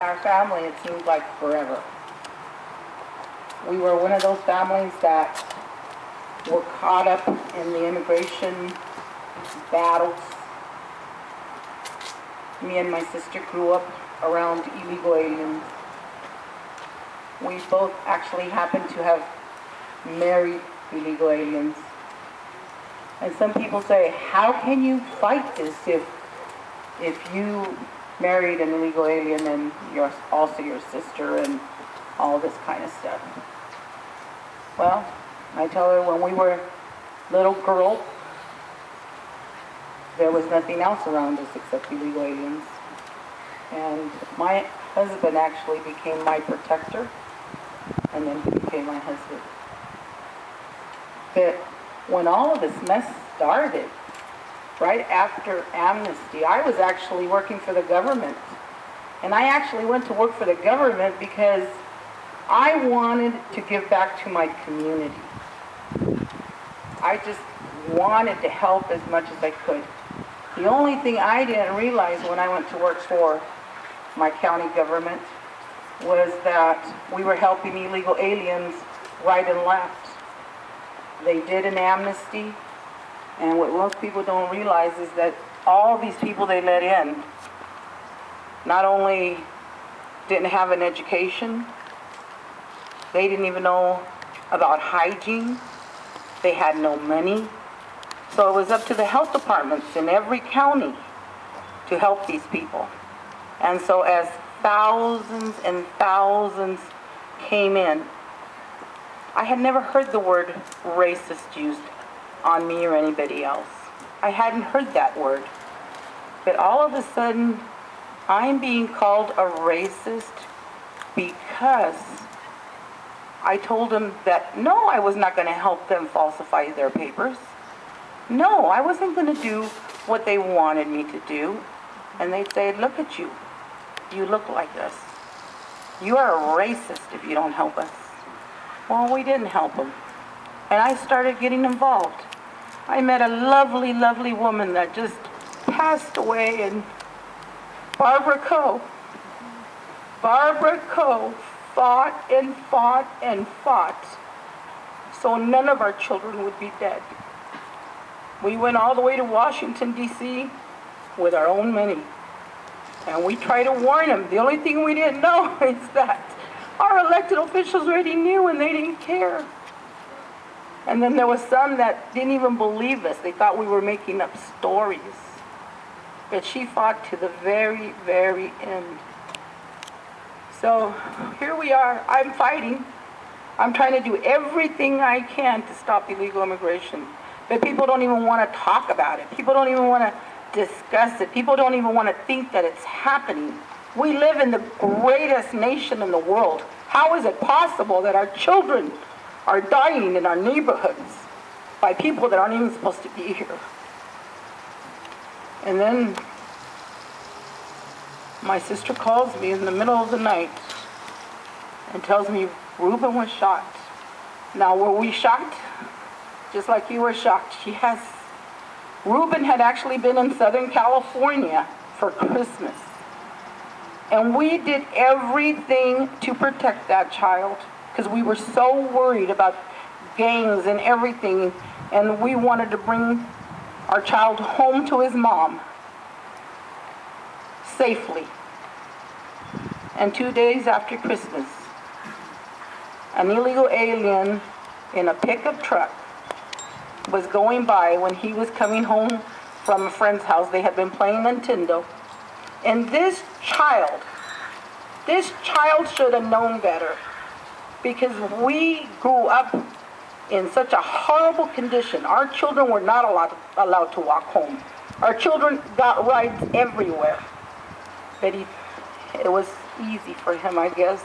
Our family, it seemed like forever. We were one of those families that were caught up in the immigration battles. Me and my sister grew up around illegal aliens. We both actually happened to have married illegal aliens. And some people say, how can you fight this if you married an illegal alien and you're also your sister and all this kind of stuff? Well, I tell her, when we were little girls, there was nothing else around us except illegal aliens. And my husband actually became my protector, and then he became my husband. But when all of this mess started, right after amnesty, I was actually working for the government. And I actually went to work for the government because I wanted to give back to my community. I just wanted to help as much as I could. The only thing I didn't realize when I went to work for my county government was that we were helping illegal aliens right and left. They did an amnesty, and what most people don't realize is that all these people they let in not only didn't have an education, they didn't even know about hygiene, they had no money. So it was up to the health departments in every county to help these people. And so as thousands and thousands came in, I had never heard the word racist used on me or anybody else. I hadn't heard that word. But all of a sudden, I'm being called a racist because I told them that no, I was not going to help them falsify their papers. No, I wasn't going to do what they wanted me to do. And they'd say, look at you. You look like us. You are a racist if you don't help us. Well, we didn't help them. And I started getting involved. I met a lovely, lovely woman that just passed away, and Barbara Coe. Barbara Coe fought and fought and fought so none of our children would be dead. We went all the way to Washington, D.C. with our own money. And we tried to warn them. The only thing we didn't know is that our elected officials already knew and they didn't care. And then there was some that didn't even believe us. They thought we were making up stories. But she fought to the very, very end. So here we are. I'm fighting. I'm trying to do everything I can to stop illegal immigration. But people don't even want to talk about it. People don't even want to discuss it. People don't even want to think that it's happening. We live in the greatest nation in the world. How is it possible that our children are dying in our neighborhoods by people that aren't even supposed to be here? And then my sister calls me in the middle of the night and tells me Ruben was shot. Now, were we shocked? Just like you were shocked. Ruben had actually been in Southern California for Christmas. And we did everything to protect that child because we were so worried about gangs and everything, and we wanted to bring our child home to his mom safely. And 2 days after Christmas, an illegal alien in a pickup truck was going by when he was coming home from a friend's house. They had been playing Nintendo. And this child should have known better, because we grew up in such a horrible condition. Our children were not allowed to walk home. Our children got rides everywhere. But it was easy for him, I guess.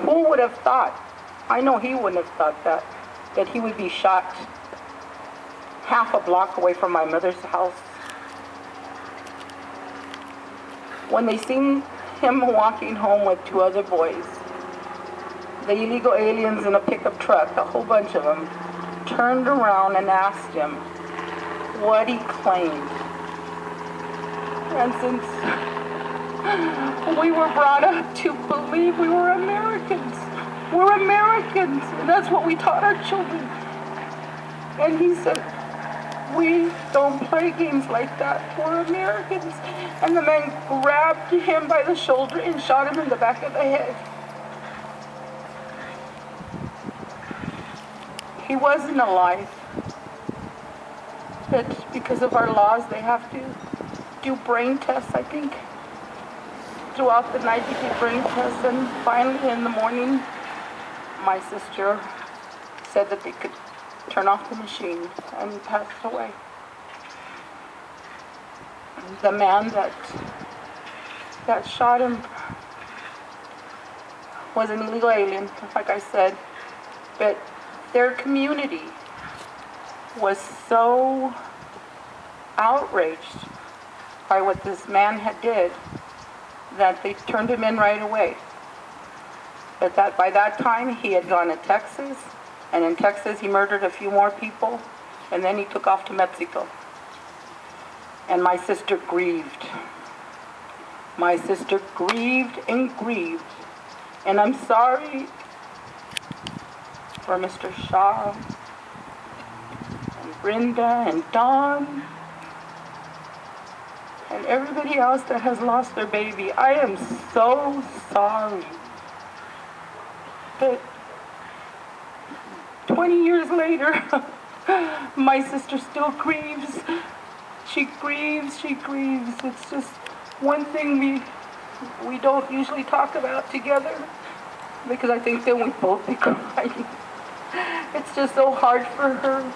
Who would have thought? I know he wouldn't have thought that he would be shot half a block away from my mother's house. When they seen him walking home with two other boys, the illegal aliens in a pickup truck, a whole bunch of them, turned around and asked him what he claimed. And since We were brought up to believe we were Americans. We're Americans, and that's what we taught our children. And he said, we don't play games like that. We're Americans. And the man grabbed him by the shoulder and shot him in the back of the head. He wasn't alive. But because of our laws, they have to do brain tests, I think. Throughout the night, they did brain tests, and finally in the morning, my sister said that they could turn off the machine, and he passed away. The man that shot him was an illegal alien, like I said, but their community was so outraged by what this man had did that they turned him in right away. But by that time, he had gone to Texas, and in Texas he murdered a few more people, and then he took off to Mexico. And my sister grieved. My sister grieved and grieved. And I'm sorry for Mr. Shaw, and Brenda, and Dawn, and everybody else that has lost their baby. I am so sorry. But 20 years later, my sister still grieves. She grieves, she grieves. It's just one thing we don't usually talk about together, because I think then we both be crying. It's just so hard for her.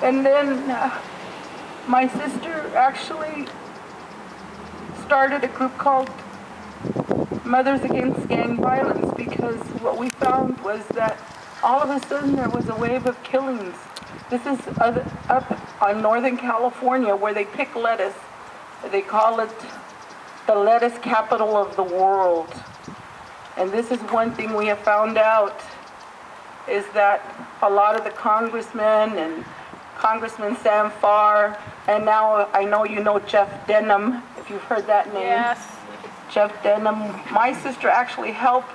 And then my sister actually started a group called Mothers Against Gang Violence, because what we found was that all of a sudden there was a wave of killings. This is up on Northern California, where they pick lettuce. They call it the lettuce capital of the world. And this is one thing we have found out, is that a lot of the congressmen and Congressman Sam Farr, and now I know you know Jeff Denham, if you've heard that name. Yes. Jeff Denham. My sister actually helped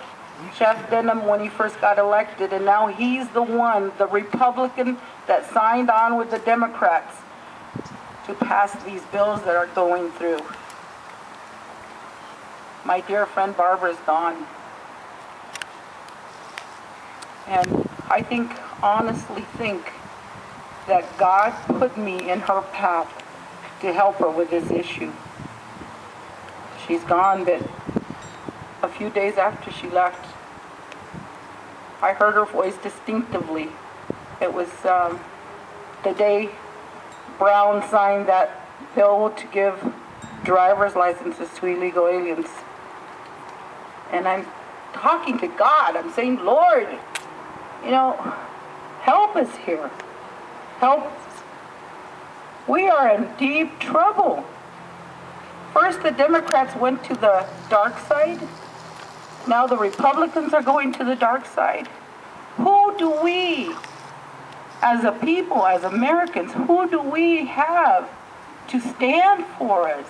Jeff Denham when he first got elected, and now he's the one, the Republican, that signed on with the Democrats to pass these bills that are going through. My dear friend Barbara's gone. And I honestly think that God put me in her path to help her with this issue. She's gone, but a few days after she left, I heard her voice distinctively. It was the day Brown signed that bill to give driver's licenses to illegal aliens. And I'm talking to God. I'm saying, Lord, help us here. Help us. We are in deep trouble. First, the Democrats went to the dark side. Now the Republicans are going to the dark side. Who do we, as a people, as Americans, who do we have to stand for us?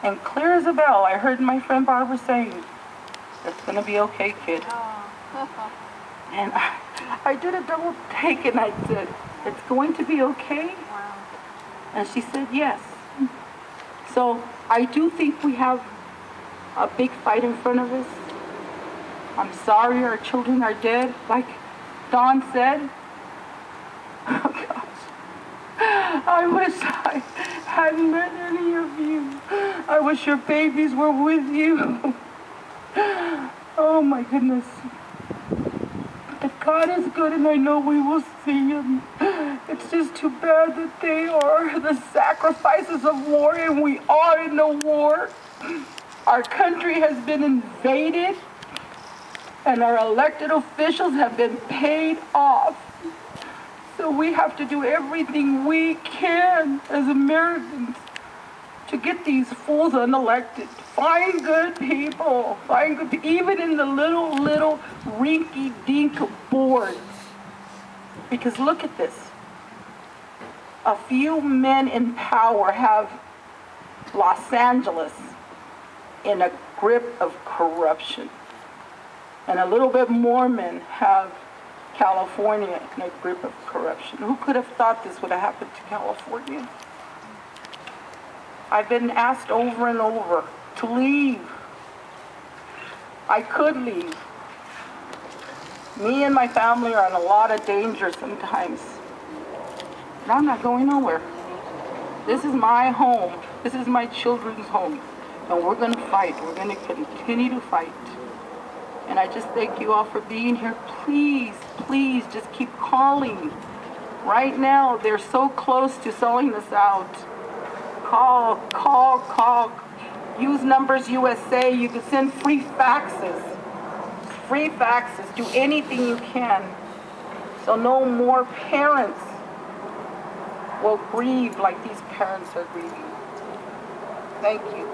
And clear as a bell, I heard my friend Barbara saying, it's going to be okay, kid. And I did a double take and I said, it's going to be okay? Wow. And she said, yes. So I do think we have a big fight in front of us. I'm sorry our children are dead, like Dawn said. Oh gosh, I wish I hadn't met any of you. I wish your babies were with you. Oh my goodness. But God is good, and I know we will see Him. It's just too bad that they are the sacrifices of war, and we are in a war. Our country has been invaded, and our elected officials have been paid off. So we have to do everything we can as Americans to get these fools unelected. Find good people. Find good people, even in the little rinky-dink boards. Because look at this. A few men in power have Los Angeles in a grip of corruption. And a little bit more men have California in a grip of corruption. Who could have thought this would have happened to California? I've been asked over and over to leave. I could leave. Me and my family are in a lot of danger sometimes. But I'm not going nowhere. This is my home. This is my children's home. And we're going to fight. We're going to continue to fight. And I just thank you all for being here. Please, please just keep calling. Right now, they're so close to selling us out. Call, call, call. Use Numbers USA. You can send free faxes. Free faxes. Do anything you can. So no more parents will grieve like these parents are grieving. Thank you.